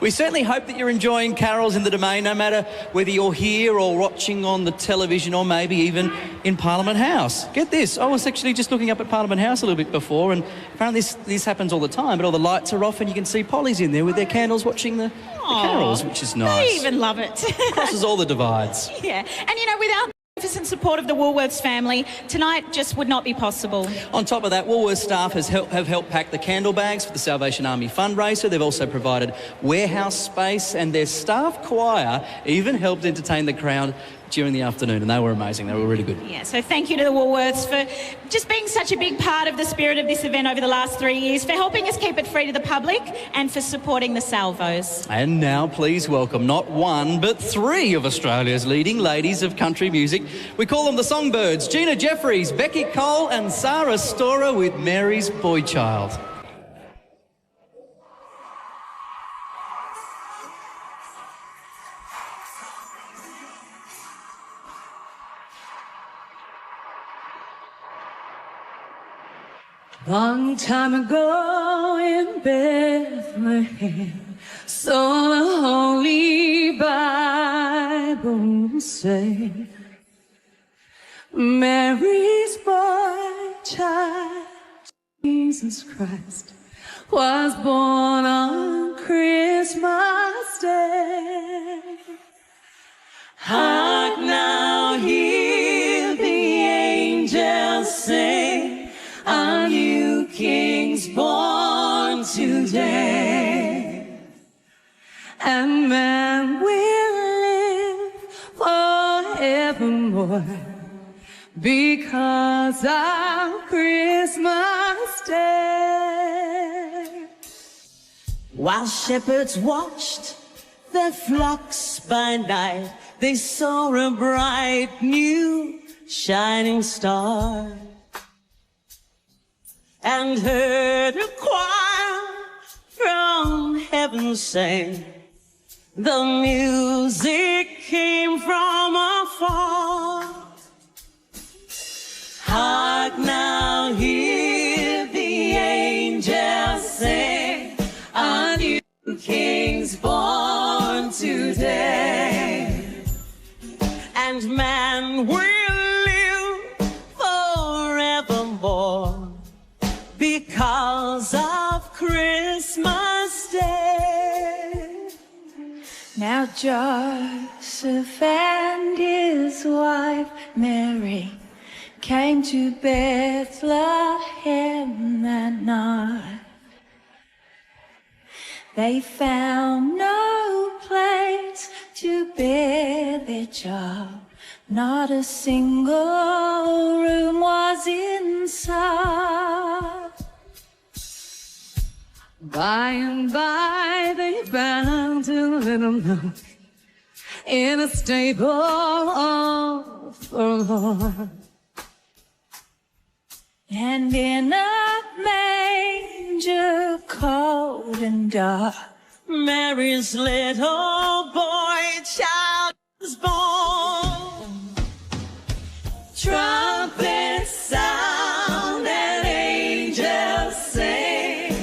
We certainly hope that you're enjoying Carols in the Domain, no matter whether you're here or watching on the television or maybe even in Parliament House. Get this, I was actually just looking up at Parliament House a little bit before, and apparently this happens all the time, but all the lights are off and you can see Polly's in there with their candles watching the carols, which is nice. They even love it. Crosses all the divides. Yeah, and you know, without the magnificent support of the Woolworths family, tonight just would not be possible. On top of that, Woolworths staff have helped pack the candle bags for the Salvation Army fundraiser. They've also provided warehouse space, and their staff choir even helped entertain the crowd during the afternoon, and they were amazing. They were really good. Yeah, so thank you to the Woolworths for just being such a big part of the spirit of this event over the last 3 years, for helping us keep it free to the public and for supporting the Salvos. And now please welcome not one but three of Australia's leading ladies of country music. We call them the Songbirds: Gina Jeffries, Becky Cole and Sarah Storer with Mary's Boy Child. Long time ago in Bethlehem, saw the Holy Bible say, Mary's boy child, Jesus Christ, was born on Christmas Day. Hark now, hear the angels sing, are you kings born today? And man will live forevermore because of Christmas Day. While shepherds watched their flocks by night, they saw a bright new shining star, and heard a choir from heaven sing. The music came from afar. Hark now, hear the angels sing, are new kings born today? And man will live forevermore because of Christmas Day. Now Joseph and his wife Mary came to Bethlehem that night. They found no place to bear their child. Not a single room was inside. By and by they found a little nook in a stable all forlorn, and in a manger cold and dark, Mary's little boy child was born. Trumpets sound and angels sing,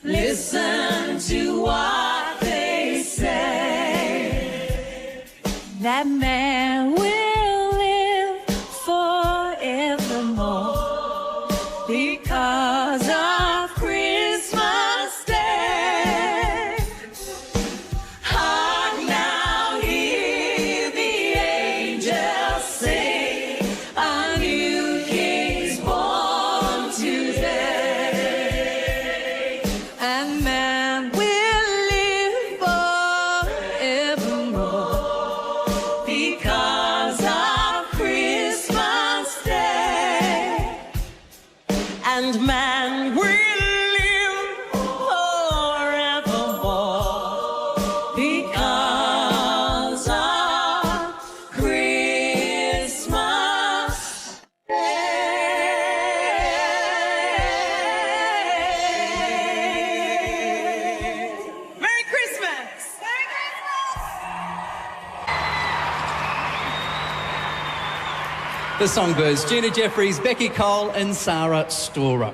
listen to what they say. that man will live forevermore because of Christmas Day. Hark now, hear the angels sing, a new king's born today. And man will live forevermore Because of Christmas Day, and man will live forevermore because of Christmas Day. Merry Christmas! Merry Christmas! The Songbirds: Gina Jeffries, Becky Cole and Sarah Storer.